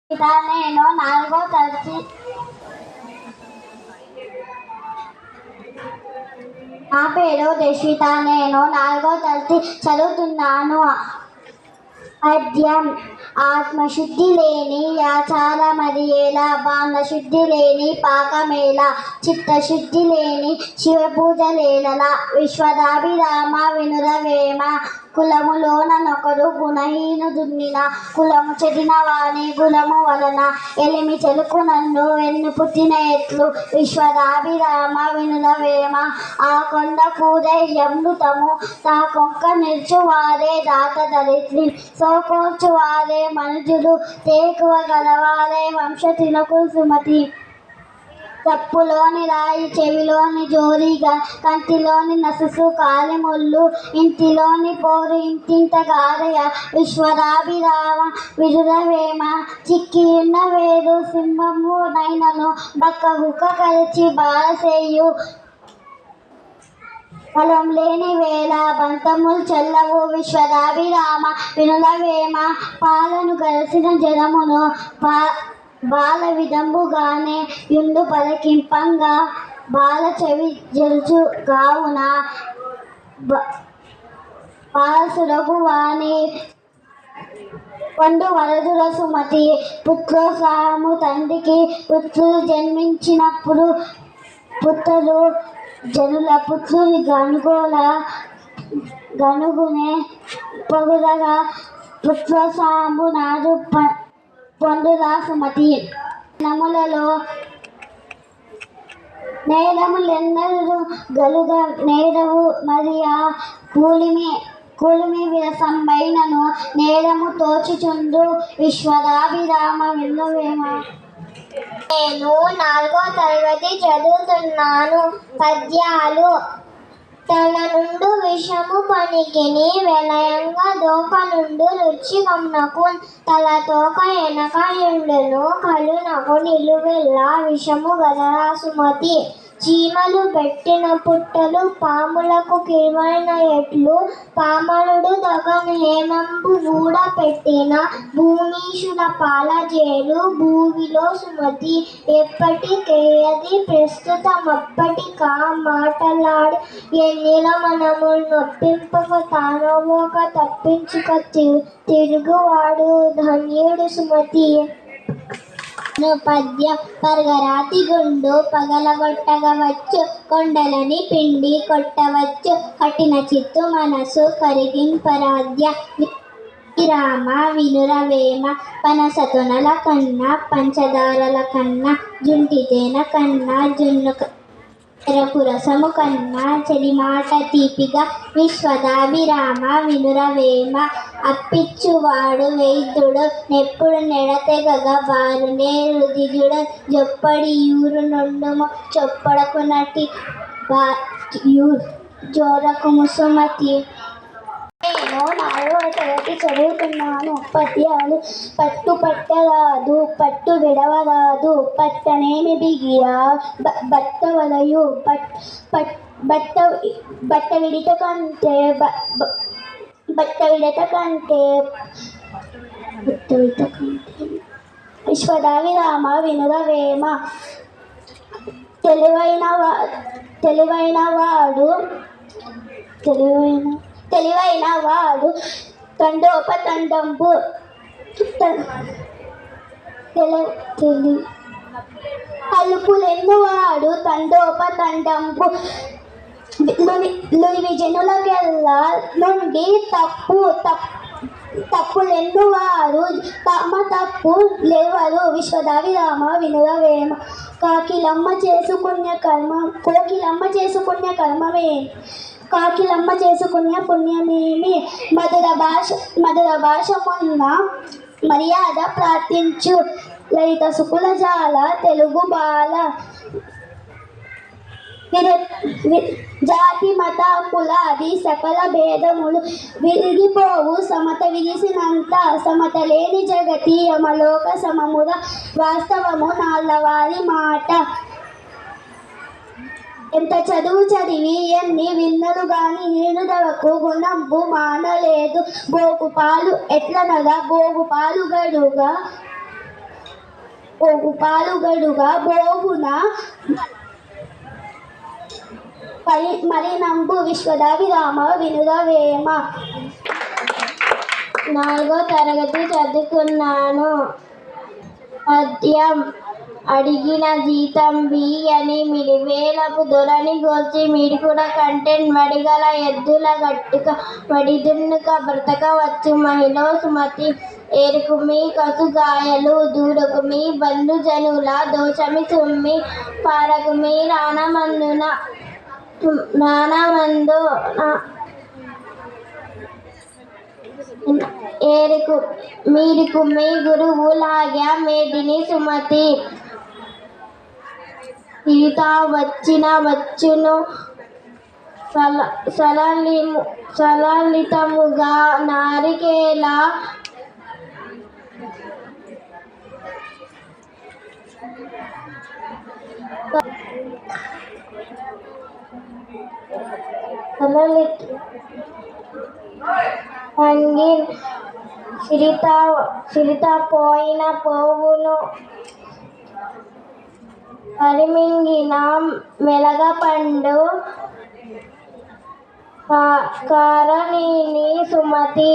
నేను 4వ తరగతి నా పేరు దశిత. నేను 4వ తరగతి చదువుతున్నాను. అధ్యాయం ఆత్మశుద్ధి లేని ఆచార మరియేల, బాణశుద్ధి లేని పాకమేల, చిత్తశుద్ధి లేని శివపూజ లేలల. విశ్వదాభిరామ వినురవేమ, కులములోనొకరు గుణహీనుదున్నిన, కులము చెడిన వాని గుణము వలన ఎలిమి చెలుకు నన్ను వెన్ను పుట్టిన ఎట్లు. విశ్వదాభిరామ వినురవేమ, ఆ కొండ కూరయ్యమృతము తా కొంక నిల్చువారే దాత దరిద్రి, సోకోర్చువారే మనుజులు, తేకువ గలవారే వంశ తిలకు సుమతి. కప్పులోని రాయి చెవిలోని జోరిగా, కంటిలోని నసుసు కాలిముళ్ళు, ఇంటిలోని పోరు ఇంటింత గారయ. విశ్వదాభిరామ వినురవేమ, చిక్కియున్న వేరు సింహము నైనను బక్క హుక్క కలిచి బారసేయు. బలం లేని వేళ బంతములు చెల్లవు. విశ్వదాభిరామ వినురవేమ, పాలను గలసిన జనమును బాల విధంబుగానే యుండు పలకింపంగా, బాల చెవి జరుచు గావున బాలసురగు వాని పండు వరదుల సుమతి. పుత్రోత్సాహము తండ్రికి పుత్రులు జన్మించినప్పుడు పుత్రులు జనుల పుత్రుని గనుగునే పొగరగా, పుత్రోత్సాహము నాడు పొందురా సుమతి. నములలో నేరములెన్నరు గలుగ నేరవు మరియా, కూలిమి విరసంబైనను నేరము తోచుచుండు. విశ్వదాభిరామ వినురవేమ. నేను 4వ తరగతి చదువుతున్నాను. పద్యాలు. తల నుండు విషము పనికిని వెలయంగా, దోక నుండు రుచి కమ్నకు తల తోక ఎనకయుండును, కలునకు నిలువెల్లా విషము గదరా సుమతి. చీమలు పెట్టిన పుట్టలు పాములకు కిరువైన ఎట్లు, పామరుడు తగను హేమంబు రూఢ పెట్టిన భూమీషుల పాలజేలు భూవిలో సుమతి. ఎప్పటికేయది ప్రస్తుతమప్పటికా మాటలాడు, ఎన్నిల మనములు నొప్పింపక తానోవోక తప్పించుక తిరుగువాడు ధన్యుడు సుమతి. పద్యం. పరగరాతి గుండు పగలగొట్టగవచ్చు, కొండలని పిండి కొట్టవచ్చు, కఠిన చిత్తు మనసు కరిగింపరాధ్య. రామ వినురవేమ, పనస తొనల కన్నా పంచదారల కన్నా, జుంటి తేనె కన్నా జున్ను చెరకు రసము కన్నా చెడిమాట తీపిగా. విశ్వదాభిరామ వినురవేమ, అప్పిచ్చువాడు వైద్యుడు నెప్పుడు నెడతెగగ బారునే రుదిజుడు, జొప్పడి యూరు నుండుము చొప్పడకునటి జోరకుము సుమతి. నేను 4వ తరగతి చదువుతున్నాను. పద్యాలు. పట్టు పట్టరాదు పట్టు విడవరాదు, పట్టనేమి బిగియా బట్ట వలయు, బట్ట విడిట కంటే విశ్వదాభిరామ వినురవేమ, తెలివైన వాడు తండోపతండంబు అలుపులెన్నువాడు తండోపతండంబు, విజనులకెల్లా నుండి తప్పులెన్నువారు తమ తప్పు లేవరు. విశ్వదాభిరామ వినురవేమ, కోకిలమ్మ చేసుకునే పుణ్యమేమి, మధుర భాష మొన్న మర్యాద ప్రార్థించు, లలిత సుకుల జాల తెలుగు బాల. జాతి మత కులాది సకల భేదములు విరిగిపోవు, సమత విరిసినంత సమత లేని జగతి యమలోక సమముద, వాస్తవము నాళ్ళవారి మాట. ఎంత చదువు చదివి ఎన్ని విన్నలు గాని హీనుదలకు గుణంబు మానలేదు. బోగు పాలు ఎట్లనగా బోగు పాలు గడుగా, పాలుగడుగా బోవున మరి నంబు విశ్వద విరామ వినుద వేమ. 4వ తరగతి చదువుకున్నాను. పద్యం. అడిగిన జీతం బియ్యని మిడివేలపు దొరని గోల్చి మిడికుడ కంటెన్ వడిగల ఎద్దుల గట్టుక వడిదున్నుక బ్రతకవచ్చు మహిళ సుమతి. ఏరుకుమి కసుగాయలు దూరకుమి బంధు జనుల దోషమి సుమ్మి పారకుమి నానమందు మీరుకుమి గురువు లాగ్య మేదిని సుమతి. సీత వచ్చిన వచ్చును సలలితముగా నారికేళ అంగిన్ సిరిత పోయిన పోవును పరిమింగిన మెలగపండు కారణిని సుమతి.